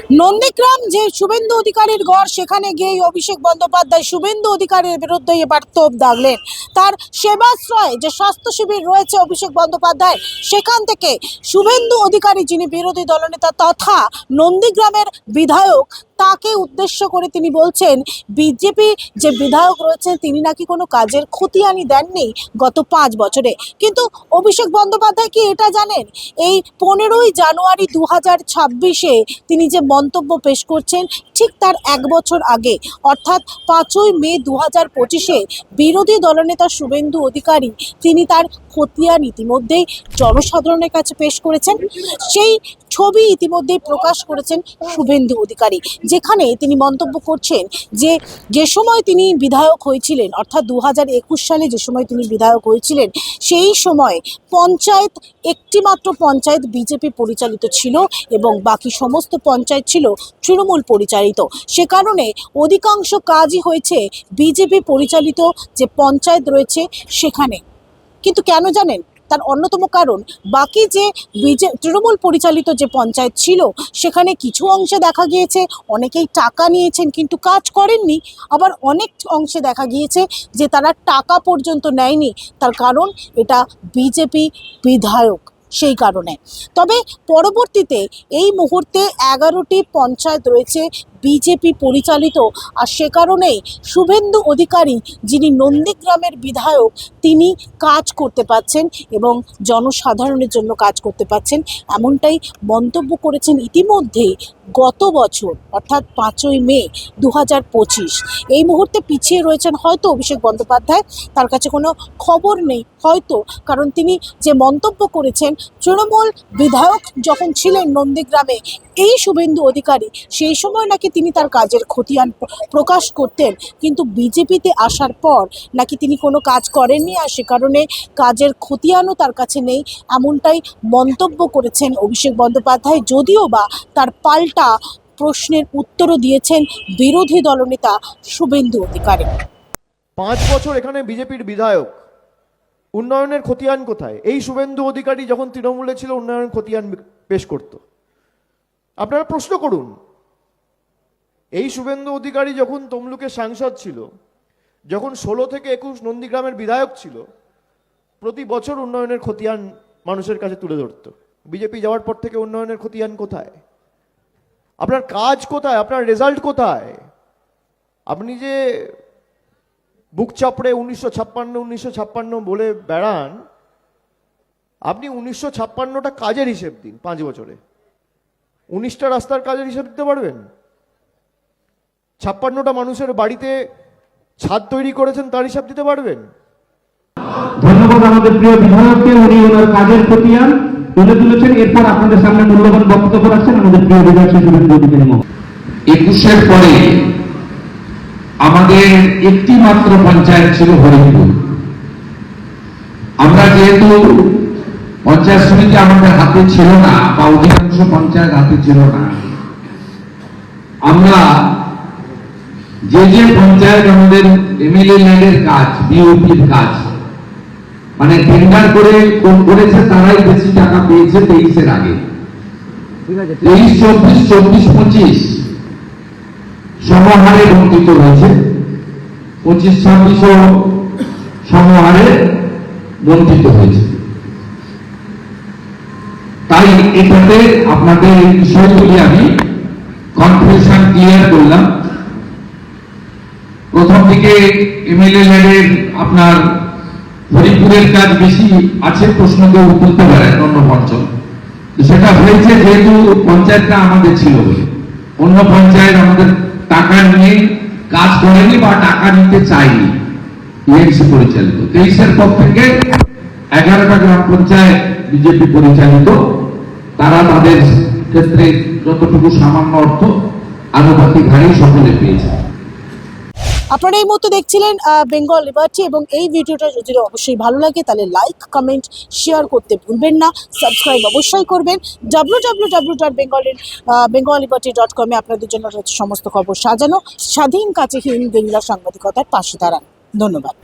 নন্দীগ্রাম যে শুভেন্দু অধিকারীর গড়, সেখানে গিয়ে অভিষেক বন্দ্যোপাধ্যায় শুভেন্দু অধিকারীর বিরুদ্ধে এবার তোপ দাগলেন। তার সেবাশ্রয় যে স্বাস্থ্য শিবির রয়েছে অভিষেক বন্দ্যোপাধ্যায়, সেখান থেকে শুভেন্দু অধিকারী যিনি বিরোধী দলনেতা তথা নন্দীগ্রামের বিধায়ক, তাকে উদ্দেশ্য করে তিনি বলছেন বিজেপি যে বিধায়ক রয়েছে তিনি নাকি কোনো কাজের খতিয়ানি দেননি গত 5 বছরে। কিন্তু অভিষেক বন্দ্যোপাধ্যায় কি এটা জানেন এই 15ই জানুয়ারি 2026-এ তিনি যে মন্তব্য পেশ করছেন ঠিক তার 1 বছর আগে অর্থাৎ 5ই মে 2025-এ বিরোধী দলনেতা শুভেন্দু অধিকারী তিনি তার খতিয়ান ইতিমধ্যেই জনসাধারণের কাছে পেশ করেছেন। সেই ছবি ইতিমধ্যেই প্রকাশ করেছেন শুভেন্দু অধিকারী, যেখানে তিনি মন্তব্য করছেন যে যে সময় তিনি বিধায়ক হয়েছিলেন অর্থাৎ 2021 সালে যে সময় তিনি বিধায়ক হয়েছিলেন সেই সময় পঞ্চায়েত একটি মাত্র পঞ্চায়েত বিজেপি পরিচালিত ছিল এবং বাকি সমস্ত পঞ্চায়েত ছিল তৃণমূল পরিচালিত। সে কারণে অধিকাংশ কাজই হয়েছে বিজেপি পরিচালিত যে পঞ্চায়েত রয়েছে সেখানে। কিন্তু কেন জানেন, তার অন্যতম কারণ বাকি যে তৃণমূল পরিচালিত যে পঞ্চায়েত ছিল সেখানে কিছু অংশে দেখা গিয়েছে অনেকেই টাকা নিয়েছেন কিন্তু কাজ করেননি, আবার অনেক অংশে দেখা গিয়েছে যে তারা টাকা পর্যন্ত নেয়নি। তার কারণ এটা বিজেপি বিধায়ক, সেই কারণে। তবে পরবর্তীতে এই মুহূর্তে 11টি পঞ্চায়েত রয়েছে বিজেপি পরিচালিত, আর সে কারণেই শুভেন্দু অধিকারী যিনি নন্দীগ্রামের বিধায়ক তিনি কাজ করতে পারছেন এবং জনসাধারণের জন্য কাজ করতে পারছেন, এমনটাই মন্তব্য করেছেন ইতিমধ্যেই গত বছর অর্থাৎ 5ই মে 2025। এই মুহূর্তে পিছিয়ে রয়েছেন হয়তো অভিষেক বন্দ্যোপাধ্যায়, তার কাছে কোনো খবর নেই হয়তো, কারণ তিনি যে মন্তব্য করেছেন তৃণমূল বিধায়ক যখন ছিলেন নন্দীগ্রামে এই শুভেন্দু অধিকারী, সেই সময় নাকি তিনি তার কাজের খতিয়ান প্রকাশ করতেন, কিন্তু বিজেপিতে আসার পর নাকি তিনি কোনো কাজ করেননি আর সে কারণে কাজের খতিয়ানও তার কাছে নেই, এমনটাই মন্তব্য করেছেন অভিষেক বন্দ্যোপাধ্যায়। যদিও বা তার পাল্টা প্রশ্নের উত্তরও দিয়েছেন বিরোধী দলনেতা শুভেন্দু অধিকারী। 5 বছর এখানে বিজেপির বিধায়ক, উন্নয়নের খতিয়ান কোথায়? এই শুভেন্দু অধিকারী যখন তৃণমূলে ছিল উন্নয়নের খতিয়ান পেশ করত। আপনারা প্রশ্ন করুন, এই শুভেন্দু অধিকারী যখন তমলুকের সাংসদ ছিল, যখন 16 থেকে 21 নন্দীগ্রামের বিধায়ক ছিল, প্রতি বছর উন্নয়নের খতিয়ান মানুষের কাছে তুলে ধরত। বিজেপি যাওয়ার পর থেকে উন্নয়নের খতিয়ান কোথায়? আপনার কাজ কোথায়? আপনার রেজাল্ট কোথায়? আপনি যে বুক চাপড়ে 1956 বলে বেড়ান, আপনি 1956টা কাজের হিসেব দিন 5 বছরে। 19টা রাস্তার কাজের হিসেব দিতে পারবেন? 56টা মানুষের বাড়িতে ছাদ তৈরি করেছেন তার হিসাব দিতে পারবেন? ধন্যবাদ আমাদের প্রিয় বিধায়ককে, উনি ওনার কাজের খতিয়ান তুলে তুলেছেন। এরপর আপনাদের সামনে মূল্যবান বক্তব্য রাখছেন আমাদের প্রিয় বিধায়ক শুভেন্দু অধিকারী মহোদয়। 21-এর পরে আমাদের একটি মাত্র পঞ্চায়েত ছিল হরিপুর। আমরা যেহেতু পঞ্চায়েত সমিতি আমাদের হাতে ছিল না বা অধিকাংশ পঞ্চায়েত হাতে ছিল না, আমরা যে পঞ্চায়েত আমাদের এমএলএ ল্যান্ডের কাজ, বিওপির কাজ, মানে টেন্ডার করে করেছে তারাই বেশি টাকা পেয়েছে 23-এর আগে। 23, 24, 25 সমহারে বঞ্চিত হয়েছে, 25, 26 সমহারে বঞ্চিত হয়েছে। তাই এটাতে আপনাদের এই বিষয়গুলি আমি কনফিউশন ক্লিয়ার করলাম। প্রথম দিকে এমএলএ ল্যান্ডের আপনার হরিপুরের কাজ বেশি আছে, প্রশ্ন কেউ তুলতে পারেন অন্য পঞ্চায়েত। সেটা হয়েছে যেহেতু পঞ্চায়েতটা আমাদের ছিল বলে। অন্য পঞ্চায়েত আমাদের টাকা নিয়ে কাজ করেনি বা টাকা নিতে চায়নি, টিএমসি পরিচালিত। 23-এর পর থেকে 11টা গ্রাম পঞ্চায়েত বিজেপি পরিচালিত, তারা তাদের ক্ষেত্রে যতটুকু সামান্য অর্থ আনুপাতিক হারে সকলে পেয়েছে। আপনারা এই মুহূর্তে দেখছিলেন বেঙ্গল লিবার্টি, এবং এই ভিডিওটা যদি অবশ্যই ভালো লাগে তাহলে লাইক, কমেন্ট, শেয়ার করতে ভুলবেন না। সাবস্ক্রাইব অবশ্যই করবেন। www.bengalliberty.com আপনাদের জন্য রয়েছে সমস্ত খবর সাজানো। স্বাধীন কাছেহীন বাংলা সাংবাদিকতার পাশে দাঁড়ান। ধন্যবাদ।